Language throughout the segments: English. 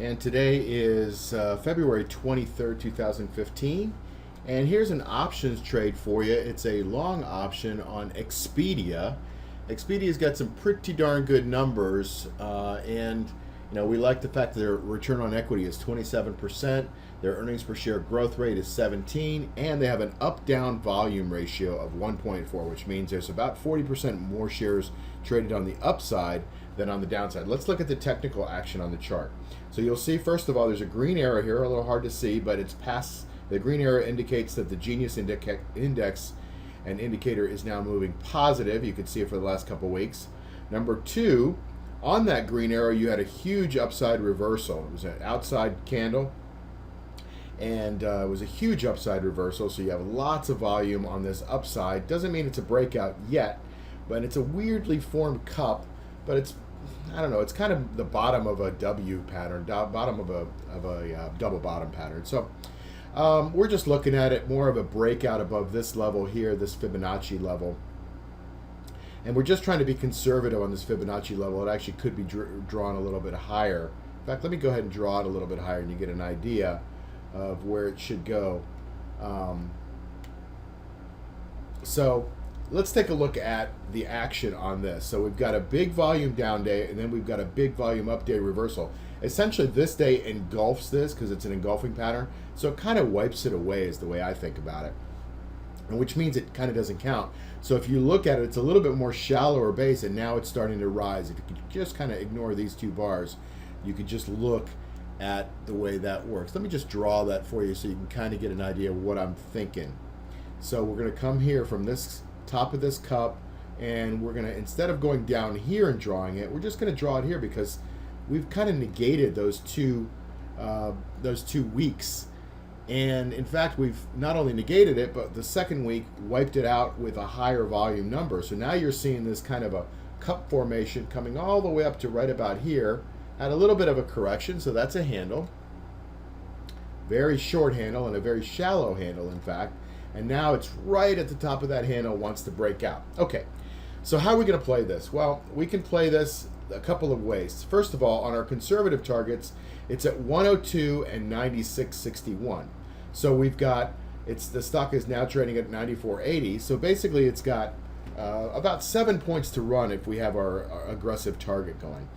And today is February 23rd, 2015. And here's an options trade for you. It's a long option on Expedia. Expedia's got some pretty darn good numbers, and we like the fact that their return on equity is 27%, their earnings per share growth rate is 17, and they have an up-down volume ratio of 1.4, which means there's about 40% more shares traded on the upside than on the downside. Let's look at the technical action on the chart. So you'll see, first of all, there's a green arrow here, a little hard to see, but it's past. The green arrow indicates that the Genius Index and indicator is now moving positive. You can see it for the last couple weeks. Number two, on that green arrow, you had a huge upside reversal. It was an outside candle, and it was a huge upside reversal. So you have lots of volume on this upside. Doesn't mean it's a breakout yet, but it's a weirdly formed cup. But it's, I don't know, it's kind of the bottom of a W pattern, bottom of a double bottom pattern. So we're just looking at it more of a breakout above this level here, this Fibonacci level. And we're just trying to be conservative on this Fibonacci level. It actually could be drawn a little bit higher. In fact, let me go ahead and draw it a little bit higher and you get an idea of where it should go. So let's take a look at the action on this. So we've got a big volume down day, and then we've got a big volume up day reversal. Essentially, this day engulfs this because it's an engulfing pattern. So it kind of wipes it away is the way I think about it, and which means it kind of doesn't count. So if you look at it, it's a little bit more shallower base, and now it's starting to rise. If you could just kind of ignore these two bars, you could just look at the way that works. Let me just draw that for you so you can kind of get an idea of what I'm thinking. So we're going to come here from this top of this cup, and we're going to, instead of going down here and drawing it, we're just going to draw it here because we've kind of negated those two weeks. And in fact, we've not only negated it, but the second week wiped it out with a higher volume number. So now you're seeing this kind of a cup formation coming all the way up to right about here at a little bit of a correction. So that's a handle, very short handle, and a very shallow handle, in fact. And now it's right at the top of that handle, wants to break out. Okay, so how are we going to play this? Well, we can play this a couple of ways. First of all, on our conservative targets, it's at 102 and 96.61. So we've got, the stock is now trading at 94.80. So basically it's got about 7 points to run if we have our aggressive target going.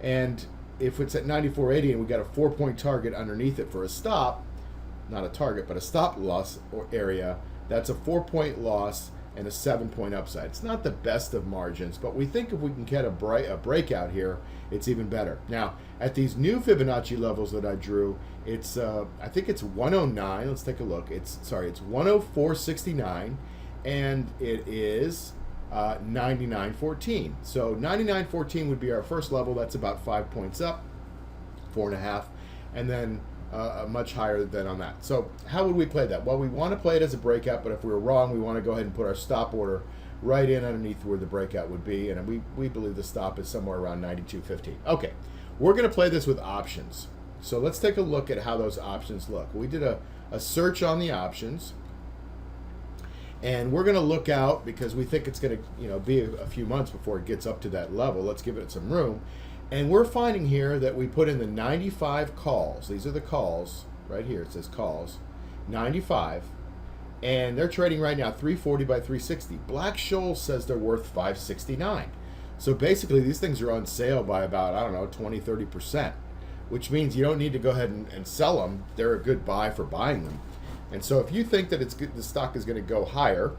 And if it's at 94.80 and we've got a 4-point target underneath it for a stop, not a target, but a stop loss or area, that's a 4-point loss and a 7-point upside. It's not the best of margins, but we think if we can get a breakout here, it's even better. Now, at these new Fibonacci levels that I drew, it's I think it's 109. Let's take a look. It's 104.69, and it is 99.14. So 99.14 would be our first level. That's about 5 points up, 4.5, and then much higher than on that. So how would we play that? Well, we want to play it as a breakout, but if we were wrong, we want to go ahead and put our stop order right in underneath where the breakout would be, and we believe the stop is somewhere around 92.15. Okay, we're going to play this with options. So let's take a look at how those options look. We did a search on the options, and we're going to look out because we think it's going to be a few months before it gets up to that level. Let's give it some room. And we're finding here that we put in the 95 calls. These are the calls right here. It says calls, 95. And they're trading right now 340 by 360. Black-Scholes says they're worth 569. So basically these things are on sale by about, I don't know, 20, 30%, which means you don't need to go ahead and sell them. They're a good buy for buying them. And so if you think that the stock is going to go higher,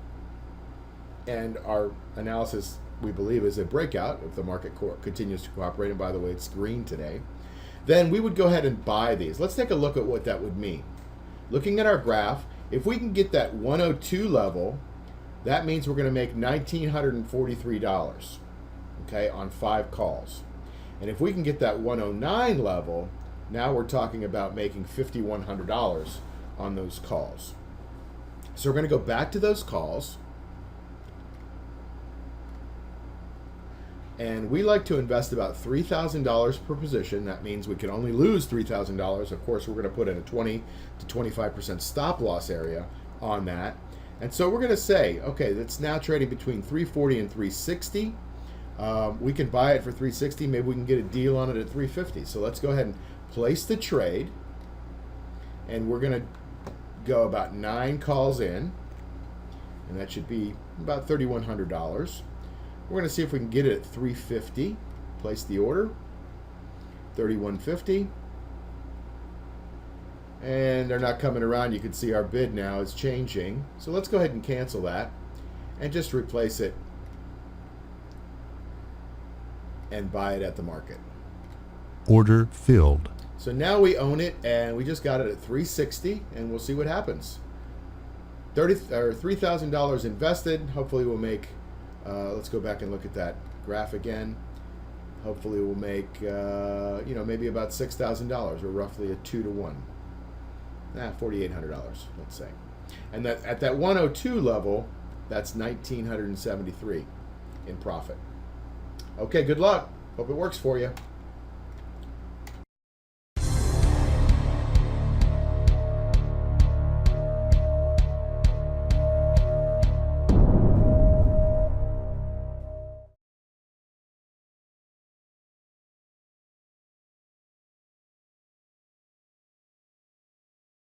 and our analysis, we believe, is a breakout if the market continues to cooperate, and by the way, it's green today, then we would go ahead and buy these. Let's take a look at what that would mean. Looking at our graph, if we can get that 102 level, that means we're going to make $1,943, okay, on 5 calls. And if we can get that 109 level, now we're talking about making $5,100 on those calls. So we're going to go back to those calls. And we like to invest about $3,000 per position. That means we can only lose $3,000. Of course, we're going to put in a 20 to 25% stop loss area on that. And so we're going to say, okay, that's now trading between 340 and 360. We can buy it for 360. Maybe we can get a deal on it at 350. So let's go ahead and place the trade. And we're going to go about 9 calls in. And that should be about $3,100. We're going to see if we can get it at 350. Place the order. 3,150. And they're not coming around. You can see our bid now is changing. So let's go ahead and cancel that and just replace it and buy it at the market. Order filled. So now we own it, and we just got it at 360, and we'll see what happens. $3,000 invested. Hopefully we'll make, let's go back and look at that graph again. Hopefully we'll make, maybe about $6,000, or roughly a 2-to-1. $4,800, let's say. And that at that 102 level, that's $1,973 in profit. Okay, good luck. Hope it works for you.